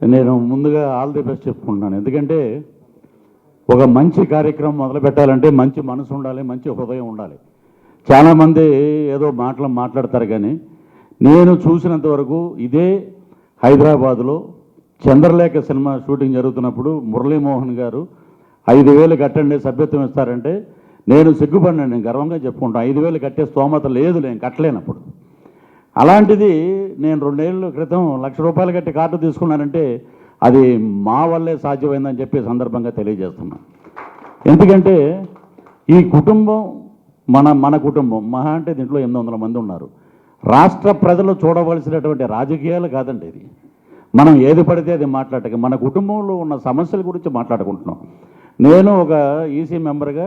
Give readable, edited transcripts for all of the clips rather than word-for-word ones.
నేను ముందుగా all the best చెప్పుకుంటున్నాను. ఎందుకంటే ఒక మంచి కార్యక్రమం మొదలు పెట్టాలంటే మంచి మనసు ఉండాలి, మంచి హృదయం ఉండాలి. చాలామంది ఏదో మాట్లాడతారు, కానీ నేను చూసినంత వరకు ఇదే హైదరాబాదులో చంద్రలేఖ సినిమా షూటింగ్ జరుగుతున్నప్పుడు మురళీమోహన్ గారు 5,000 కట్టండి సభ్యత్వం ఇస్తారంటే నేను సిగ్గుపడినాను. నేను గర్వంగా చెప్పుకుంటాను. 5,000 కట్టే స్తోమత లేదు, నేను కట్టలేనప్పుడు. అలాంటిది నేను 2 ఏళ్ళ క్రితం ₹1,00,000 కట్టి కార్డు తీసుకున్నానంటే అది మా వల్లే సాధ్యమైందని చెప్పి సందర్భంగా తెలియజేస్తున్నాను. ఎందుకంటే ఈ కుటుంబం మన కుటుంబం మహా అంటే దీంట్లో 800 మంది ఉన్నారు. రాష్ట్ర ప్రజలు చూడవలసినటువంటి రాజకీయాలు కాదండి ఇది. మనం ఏది పడితే అది మాట్లాడక మన కుటుంబంలో ఉన్న సమస్యల గురించి మాట్లాడుకుంటున్నాం. నేను ఒక ఈసీ మెంబర్గా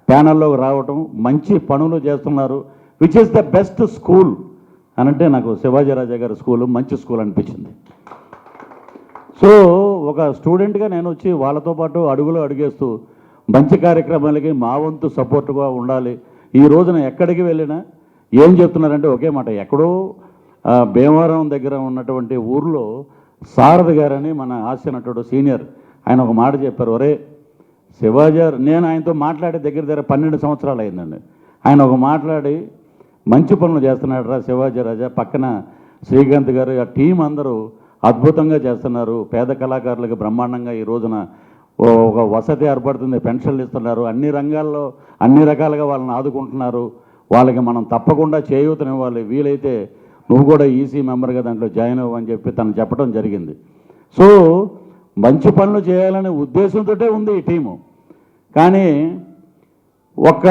ప్యానల్లోకి రావటం, మంచి పనులు చేస్తున్నారు, which is the best school అని అంటే నాకు శివాజీరాజా గారి స్కూలు మంచి స్కూల్ అనిపించింది. సో ఒక స్టూడెంట్గా నేను వచ్చి వాళ్ళతో పాటు అడుగులో అడుగేస్తూ మంచి కార్యక్రమాలకి మా వంతు సపోర్ట్గా ఉండాలి. ఈ రోజున ఎక్కడికి వెళ్ళినా ఏం చెప్తున్నారంటే ఒకే మాట. ఎక్కడో భీమవరం దగ్గర ఉన్నటువంటి ఊర్లో సారథి గారని మన హాస్య నటుడు సీనియర్, ఆయన ఒక మాట చెప్పారు. ఒరే శివాజీ, నేను ఆయనతో మాట్లాడి దగ్గర 12 సంవత్సరాలు అయిందండి. ఆయన ఒక మాట్లాడి మంచి పనులు చేస్తున్నాడు రా శివాజీ రాజా, పక్కన శ్రీకాంత్ గారు, ఆ టీం అందరూ అద్భుతంగా చేస్తున్నారు, పేద కళాకారులకు బ్రహ్మాండంగా ఈ రోజున ఒక వసతి ఏర్పడుతుంది, పెన్షన్లు ఇస్తున్నారు, అన్ని రంగాల్లో అన్ని రకాలుగా వాళ్ళని ఆదుకుంటున్నారు, వాళ్ళకి మనం తప్పకుండా చేయూతనివ్వాలి, వీలైతే నువ్వు కూడా ఈసీ మెంబర్గా దాంట్లో జాయిన్ అవ్వని చెప్పి తను చెప్పడం జరిగింది. సో మంచి పనులు చేయాలనే ఉద్దేశంతో ఉంది ఈ టీము. కానీ ఒక్క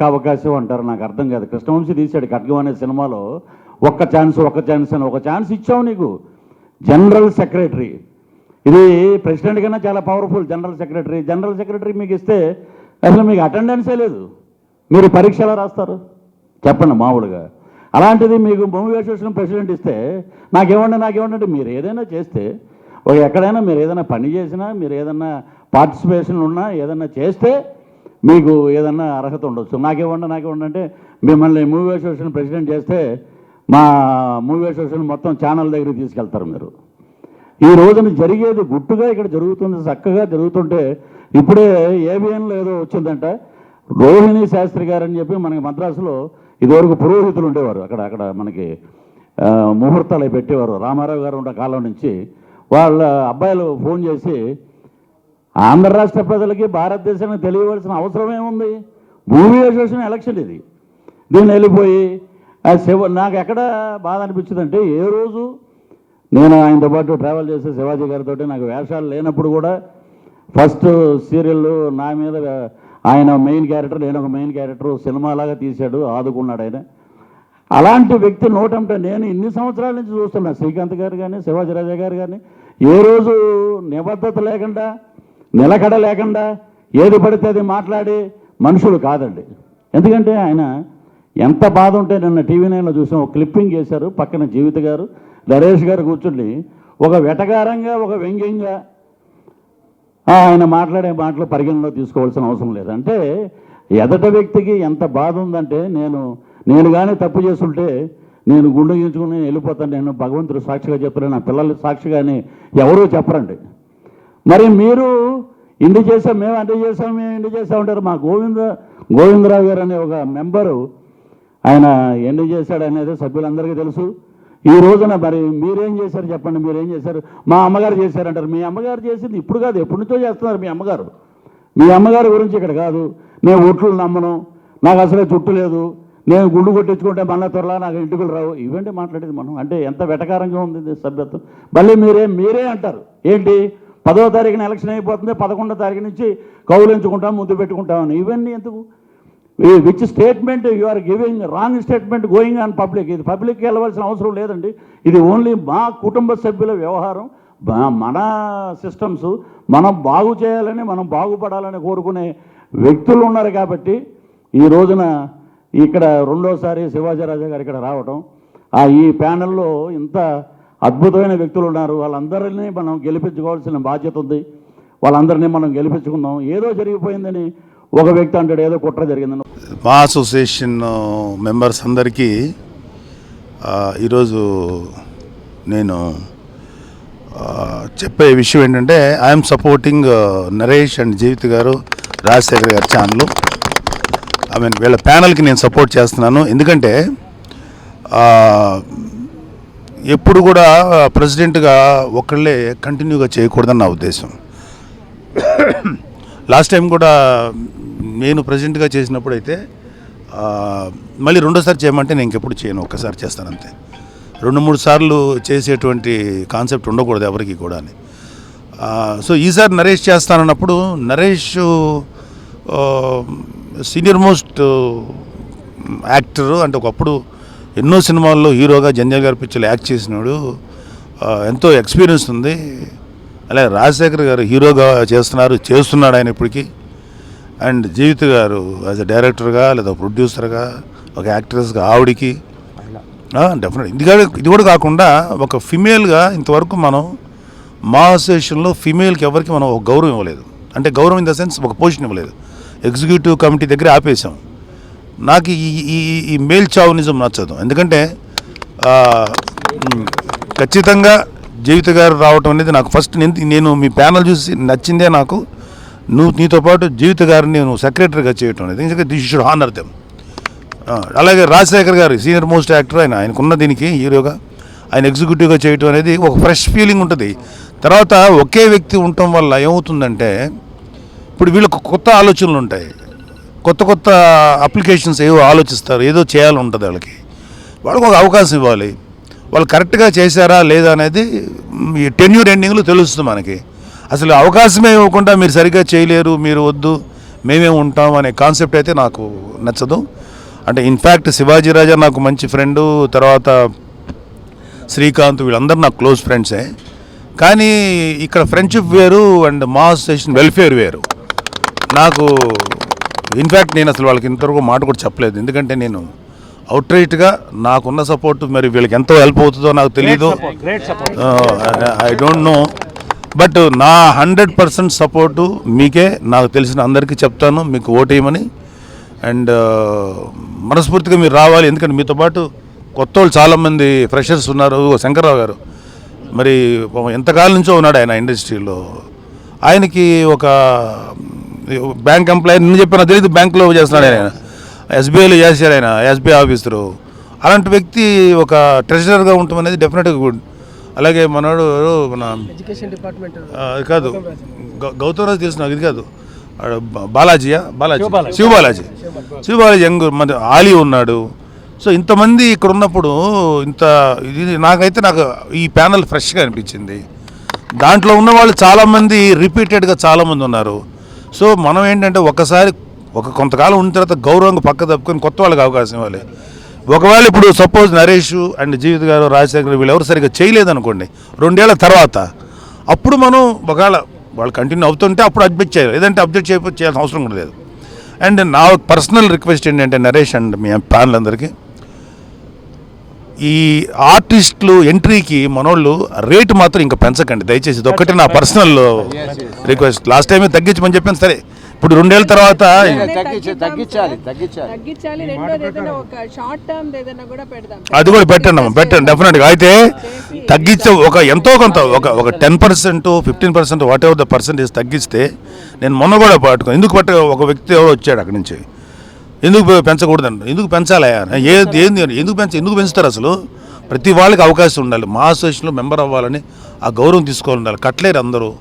అవకాశం అంటారు, నాకు అర్థం కాదు. కృష్ణవంశీ తీశాడు ఖడ్గం అనే సినిమాలో ఒక్క ఛాన్స్ అని ఒక ఛాన్స్ ఇచ్చావు నీకు. జనరల్ సెక్రటరీ, ఇది ప్రెసిడెంట్ కన్నా చాలా పవర్ఫుల్. జనరల్ సెక్రటరీ మీకు ఇస్తే అసలు మీకు అటెండెన్సే లేదు, మీరు పరీక్షలు రాస్తారు చెప్పండి మామూలుగా. అలాంటిది మీకు మూవీ అసోసియేషన్ ప్రెసిడెంట్ ఇస్తే నాకేమంటే మీరు ఏదైనా చేస్తే, ఎక్కడైనా మీరు ఏదైనా పని చేసినా, మీరు ఏదైనా పార్టిసిపేషన్ ఉన్నా, ఏదైనా చేస్తే మీకు ఏదన్నా అర్హత ఉండొచ్చు. నాకేమంటే అంటే మిమ్మల్ని మూవీ అసోసియేషన్ ప్రెసిడెంట్ చేస్తే మా మూవీ అసోసియేషన్ మొత్తం ఛానల్ దగ్గరికి తీసుకెళ్తారు మీరు. ఈ రోజున జరిగేది గుట్టుగా ఇక్కడ జరుగుతుంది, చక్కగా జరుగుతుంటే ఇప్పుడే ఏబిఎన్లో ఏదో వచ్చిందంట. రోహిణి శాస్త్రి గారు అని చెప్పి మనకి మద్రాసులో ఇదివరకు పురోహితులు ఉండేవారు, అక్కడ మనకి ముహూర్తాలు పెట్టేవారు. రామారావు గారు ఉన్న కాలం నుంచి వాళ్ళ అబ్బాయిలు ఫోన్ చేసి ఆంధ్ర రాష్ట్ర ప్రజలకి భారతదేశానికి తెలియవలసిన అవసరం ఏముంది, మూవీ అసోసియేషన్ ఎలక్షన్ ఇది, దీన్ని వెళ్ళిపోయి నాకు ఎక్కడ బాధ అనిపించిందంటే, ఏ రోజు నేను ఆయనతో పాటు ట్రావెల్ చేసే శివాజీ గారితో నాకు వేషాలు లేనప్పుడు కూడా ఫస్ట్ సీరియల్ నా మీద ఆయన మెయిన్ క్యారెక్టర్, నేను ఒక మెయిన్ క్యారెక్టర్ సినిమాలాగా తీశాడు, ఆదుకున్నాడు ఆయన. అలాంటి వ్యక్తి నోటంటే నేను ఇన్ని సంవత్సరాల నుంచి చూస్తున్నా. శ్రీకాంత్ గారు కానీ శివాజీ రాజా గారు కానీ ఏ రోజు నిబద్ధత లేకుండా, నిలకడ లేకుండా ఏది పడితే అది మాట్లాడే మనుషులు కాదండి. ఎందుకంటే ఆయన ఎంత బాధ ఉంటే నిన్న టీవీ 9లో చూసాం, ఒక క్లిప్పింగ్ చేశారు, పక్కన జీవిత గారు నరేష్ గారు కూర్చుండి ఒక వెటకారంగా, ఒక వ్యంగ్యంగా ఆయన మాట్లాడే మాటలు పరిగణలో తీసుకోవాల్సిన అవసరం లేదంటే, ఎదట వ్యక్తికి ఎంత బాధ ఉందంటే, నేను కానీ తప్పు చేస్తుంటే నేను గుండె గీంచుకుని వెళ్ళిపోతాను, నేను భగవంతుడు సాక్షిగా చెప్తాను, నా పిల్లలు సాక్షిగాని ఎవరూ చెప్పరండి. మరి మీరు ఇండి చేసాం, మేము ఇండి చేసామంటారు. మా గోవిందరావు గారు అనే ఒక మెంబరు ఆయన ఎన్ని చేశాడు అనేది సభ్యులందరికీ తెలుసు. ఈ రోజున మరి మీరేం చేశారు చెప్పండి, మీరేం చేశారు? మా అమ్మగారు చేశారంటారు. మీ అమ్మగారు చేసింది ఇప్పుడు కాదు, ఎప్పటి నుంచో చేస్తున్నారు మీ అమ్మగారి గురించి ఇక్కడ కాదు. నేను ఒట్లు నమ్మను, నాకు అసలే చుట్టు లేదు, నేను గుండు కొట్టించుకుంటే మళ్ళీ త్వరలా నాకు ఇంటికి రావు, ఇవంటే మాట్లాడేది మనం. అంటే ఎంత వెటకారంగా ఉంది సభ్యత్వం. మళ్ళీ మీరే అంటారు ఏంటి, 10వ తారీఖున ఎలక్షన్ అయిపోతుంది, 11వ తారీఖు నుంచి కౌలించుకుంటాం, ముద్దు పెట్టుకుంటామని. ఇవన్నీ ఎందుకు? Which statement you are giving, wrong statement going on public. ఇది పబ్లిక్కి వెళ్ళవలసిన అవసరం లేదండి. ఇది ఓన్లీ మా కుటుంబ సభ్యుల వ్యవహారం, మన సిస్టమ్స్ మనం బాగు చేయాలని, మనం బాగుపడాలని కోరుకునే వ్యక్తులు ఉన్నారు. కాబట్టి ఈ రోజున ఇక్కడ రెండోసారి శివాజీ రాజా గారు ఇక్కడ రావటం, ఈ ప్యానెల్లో ఇంత అద్భుతమైన వ్యక్తులు ఉన్నారు, వాళ్ళందరినీ మనం గెలిపించుకోవాల్సిన బాధ్యత ఉంది. వాళ్ళందరినీ మనం గెలిపించుకుందాం. ఏదో జరిగిపోయిందని ఒక వ్యక్తి అంటాడు, ఏదో కుట్ర జరిగిందని. మా అసోసియేషన్ మెంబర్స్ అందరికీ ఈరోజు నేను చెప్పే విషయం ఏంటంటే ఐఎమ్ సపోర్టింగ్ నరేష్ అండ్ జీవిత్ గారు, రాజశేఖర్ గారి ఛానల్. ఐ మీన్ వీళ్ళ ప్యానల్కి నేను సపోర్ట్ చేస్తున్నాను. ఎందుకంటే ఎప్పుడు కూడా ప్రెసిడెంట్గా ఒకళ్ళే కంటిన్యూగా చేయకూడదని నా ఉద్దేశం. లాస్ట్ టైం కూడా నేను ప్రెసిడెంట్గా చేసినప్పుడు అయితే మళ్ళీ రెండోసారి చేయమంటే నేను ఇంకెప్పుడు చేయను, ఒక్కసారి చేస్తానంతే. 2-3 సార్లు చేసేటువంటి కాన్సెప్ట్ ఉండకూడదు ఎవరికి కూడా అని. సో ఈసారి నరేష్ చేస్తానన్నప్పుడు నరేష్ సీనియర్ మోస్ట్ యాక్టర్, అంటే ఒకప్పుడు ఎన్నో సినిమాల్లో హీరోగా జంజాల్ గారి పిక్చర్లో యాక్ట్ చేసినాడు, ఎంతో ఎక్స్పీరియన్స్ ఉంది. అలాగే రాజశేఖర్ గారు హీరోగా చేస్తున్నాడు ఆయన ఇప్పటికీ. అండ్ జీవిత్ గారు యాజ్ ఎ డైరెక్టర్గా లేదా ప్రొడ్యూసర్గా, ఒక యాక్ట్రెస్గా ఆవిడికి డెఫినెట్ ఇది కూడా కాకుండా ఒక ఫిమేల్గా ఇంతవరకు మనం మా అసోసియేషన్లో ఫిమేల్కి ఎవరికి మనం ఒక గౌరవం ఇవ్వలేదు. అంటే గౌరవం ఇన్ ద సెన్స్ ఒక పొజిషన్ ఇవ్వలేదు. ఎగ్జిక్యూటివ్ కమిటీ దగ్గర ఆపేసాం. నాకు ఈ మేల్ చావునిజం నచ్చదు. ఎందుకంటే ఖచ్చితంగా జీవిత గారు రావటం అనేది నాకు ఫస్ట్ నేను మీ ప్యానల్ చూసి నచ్చిందే నాకు. నీతో పాటు జీవిత గారిని నేను సెక్రటరీగా చేయటం అనేది, ఎందుకంటే దిస్ షుడ్ హానర్ దెమ్. అలాగే రాజశేఖర్ గారు సీనియర్ మోస్ట్ యాక్టర్, ఆయనకున్న దీనికి హీరోగా ఆయన ఎగ్జిక్యూటివ్గా చేయటం అనేది ఒక ఫ్రెష్ ఫీలింగ్ ఉంటుంది. తర్వాత ఒకే వ్యక్తి ఉండటం వల్ల ఏమవుతుందంటే ఇప్పుడు వీళ్ళకు కొత్త ఆలోచనలు ఉంటాయి, కొత్త అప్లికేషన్స్ ఏవో ఆలోచిస్తారు, ఏదో చేయాలని ఉంటుంది వాళ్ళకి ఒక అవకాశం ఇవ్వాలి. వాళ్ళు కరెక్ట్గా చేశారా లేదా అనేది ఈ టెన్యూర్ ఎండింగ్లో తెలుస్తుంది మనకి. అసలు అవకాశమే ఇవ్వకుండా మీరు సరిగ్గా చేయలేరు, మీరు వద్దు, మేమే ఉంటాం అనే కాన్సెప్ట్ అయితే నాకు నచ్చదు. అంటే ఇన్ఫ్యాక్ట్ శివాజీ రాజా నాకు మంచి ఫ్రెండు, తర్వాత శ్రీకాంత్, వీళ్ళందరూ నాకు క్లోజ్ ఫ్రెండ్సే. కానీ ఇక్కడ ఫ్రెండ్షిప్ వేరు అండ్ మా అసోసియేషన్ వెల్ఫేర్ వేరు. నాకు ఇన్ఫ్యాక్ట్ నేను అసలు వాళ్ళకి ఇంతవరకు మాట కూడా చెప్పలేదు. ఎందుకంటే నేను అవుట్రైట్గా నాకున్న సపోర్ట్ మరి వీళ్ళకి ఎంతో హెల్ప్ అవుతుందో నాకు తెలియదు, ఐ డోంట్ నో. బట్ నా 100% సపోర్టు మీకే, నాకు తెలిసిన అందరికీ చెప్తాను మీకు ఓటేయమని. అండ్ మనస్ఫూర్తిగా మీరు రావాలి. ఎందుకంటే మీతో పాటు కొత్త వాళ్ళు చాలామంది ఫ్రెషర్స్ ఉన్నారు. శంకర్రావు గారు మరి ఎంతకాలం నుంచో ఉన్నాడు ఆయన ఇండస్ట్రీలో. ఆయనకి ఒక బ్యాంక్ ఎంప్లాయీ, నేను చెప్పిన తెలియదు, బ్యాంకులో చేస్తున్నాడు ఆయన, ఎస్బీఐలో చేశారు ఆయన, ఎస్బీఐ ఆఫీసరు. అలాంటి వ్యక్తి ఒక ట్రెజరర్గా ఉండటం అనేది డెఫినెట్గా గుడ్. అలాగే మనోడు మన ఎడ్యుకేషన్ డిపార్ట్మెంట్ కాదు, గౌతమ్ రాజు తెలుసు నాకు, ఇది కాదు, శివబాలాజీ యంగ్ మన ఆలీ ఉన్నాడు. సో ఇంతమంది ఇక్కడ ఉన్నప్పుడు ఇది నాకు ఈ ప్యానల్ ఫ్రెష్గా అనిపించింది. దాంట్లో ఉన్న వాళ్ళు చాలామంది రిపీటెడ్గా చాలామంది ఉన్నారు. సో మనం ఏంటంటే ఒకసారి కొంతకాలం ఉన్న తర్వాత గౌరవంగా పక్క తప్పుకొని కొత్త వాళ్ళకి అవకాశం ఇవ్వాలి. ఒకవేళ ఇప్పుడు సపోజ్ నరేష్ అండ్ జీవిత్ గారు, రాజశేఖర్ వీళ్ళు ఎవరు సరిగ్గా చేయలేదనుకోండి, 2 ఏళ్ల తర్వాత అప్పుడు మనం ఒకవేళ వాళ్ళు కంటిన్యూ అవుతుంటే అప్పుడు అబ్జెక్ట్ చేయాలి, లేదంటే అబ్జెక్ట్ చేయాల్సిన అవసరం కూడా లేదు. అండ్ నా పర్సనల్ రిక్వెస్ట్ ఏంటంటే నరేష్ అండ్ మీ ప్యానల్ అందరికీ, ఈ ఆర్టిస్టులు ఎంట్రీకి మనోళ్ళు రేటు మాత్రం ఇంకా పెంచకండి దయచేసి. ఇది ఒక్కటే నా పర్సనల్ రిక్వెస్ట్. లాస్ట్ టైమే తగ్గించమని చెప్పాను, సరే ఇప్పుడు 2 ఏళ్ల తర్వాత అది కూడా పెట్టండి డెఫినెట్గా. అయితే తగ్గించే ఎంతో కొంత ఒక 10%, 15%, వాట్ ఎవర్ ద పర్సెంటేజ్ తగ్గిస్తే నేను మొన్న కూడా ఎందుకు ఒక వ్యక్తి ఎవరో వచ్చాడు అక్కడి నుంచి, ఎందుకు పెంచకూడదండి, ఎందుకు పెంచాలి, ఎందుకు పెంచుతారు అసలు? ప్రతి వాళ్ళకి అవకాశం ఉండాలి, మా అసోసియేషన్లో మెంబర్ అవ్వాలని ఆ గౌరవం తీసుకోవాలి, కట్టలేరు అందరూ.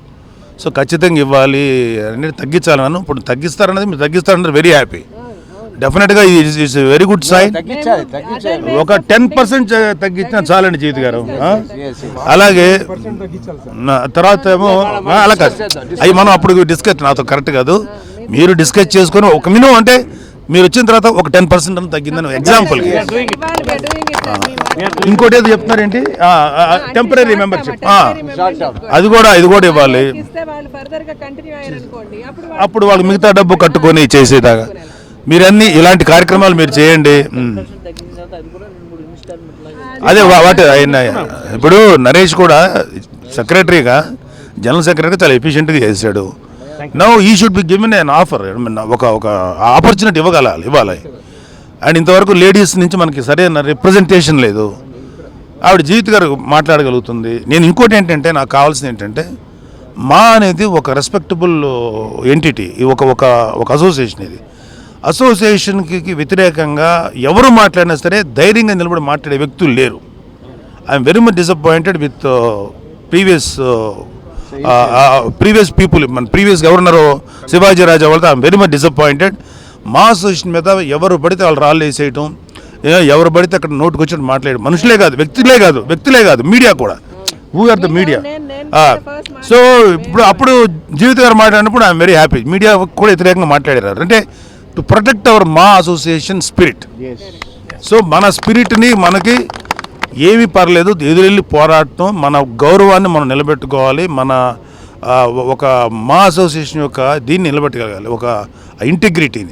సో ఖచ్చితంగా ఇవ్వాలి అనేది తగ్గించాలని. ఇప్పుడు తగ్గిస్తారనేది మీరు తగ్గిస్తారన్నది వెరీ హ్యాపీ. డెఫినెట్గా ఇట్స్ వెరీ గుడ్ సైన్. ఒక 10% తగ్గించినా చాలండి జీవిత గారు. అలాగే తర్వాత ఏమో అలా కాదు, అవి మనం అప్పుడు డిస్కస్, నాతో కరెక్ట్ కాదు, మీరు డిస్కస్ చేసుకొని ఒక మినిమం అంటే మీరు వచ్చిన తర్వాత ఒక 10% అని తగ్గిందని ఎగ్జాంపుల్కి. ఇంకోటి ఏదో చెప్తున్నారేంటి, టెంపరీ మెంబర్షిప్, ఇది కూడా ఇవ్వాలి. అప్పుడు వాళ్ళు మిగతా డబ్బు కట్టుకొని చేసేదాకా మీరన్నీ ఇలాంటి కార్యక్రమాలు మీరు చేయండి. అదే వాటి ఇప్పుడు నరేష్ కూడా సెక్రటరీగా, జనరల్ సెక్రటరీగా చాలా ఎఫిషియెంట్గా చేశాడు. నౌ ఈ should be given an offer, ఒక ఆపర్చునిటీ ఇవ్వాలి. అండ్ ఇంతవరకు లేడీస్ నుంచి మనకి సరైన రిప్రజెంటేషన్ లేదు. ఆవిడ జీవిత గారు మాట్లాడగలుగుతుంది. నేను ఇంకోటి ఏంటంటే నాకు కావాల్సింది ఏంటంటే మా అనేది ఒక రెస్పెక్టబుల్ ఎంటిటీ, ఒక అసోసియేషన్. ఇది అసోసియేషన్కి వ్యతిరేకంగా ఎవరు మాట్లాడినా సరే ధైర్యంగా నిలబడి మాట్లాడే వ్యక్తులు లేరు. I'm very much disappointed with previous people. మన ప్రీవియస్ గవర్నరు శివాజీ రాజా వాళ్ళతో ఐఎమ్ వెరీ మచ్ డిసప్పాయింటెడ్. మా అసోసియేషన్ మీద ఎవరు పడితే వాళ్ళు రాళ్ళు వేసేయటం, ఎవరు పడితే అక్కడ నోటుకు వచ్చినట్టు మాట్లాడడం, మనుషులే కాదు, వ్యక్తులే కాదు, మీడియా కూడా. Who are the media? So అప్పుడు జీవిత గారు మాట్లాడినప్పుడు ఐఎమ్ వెరీ హ్యాపీ. మీడియా కూడా వ్యతిరేకంగా మాట్లాడారు. అంటే టు ప్రొటెక్ట్ అవర్ మా అసోసియేషన్ స్పిరిట్. సో మన స్పిరిట్ని మనకి ఏమీ పర్లేదు, ఎదురెళ్ళి పోరాడటం, మన గౌరవాన్ని మనం నిలబెట్టుకోవాలి, మన ఒక మా అసోసియేషన్ యొక్క దీన్ని నిలబెట్టగలగాలి, ఒక ఇంటిగ్రిటీని.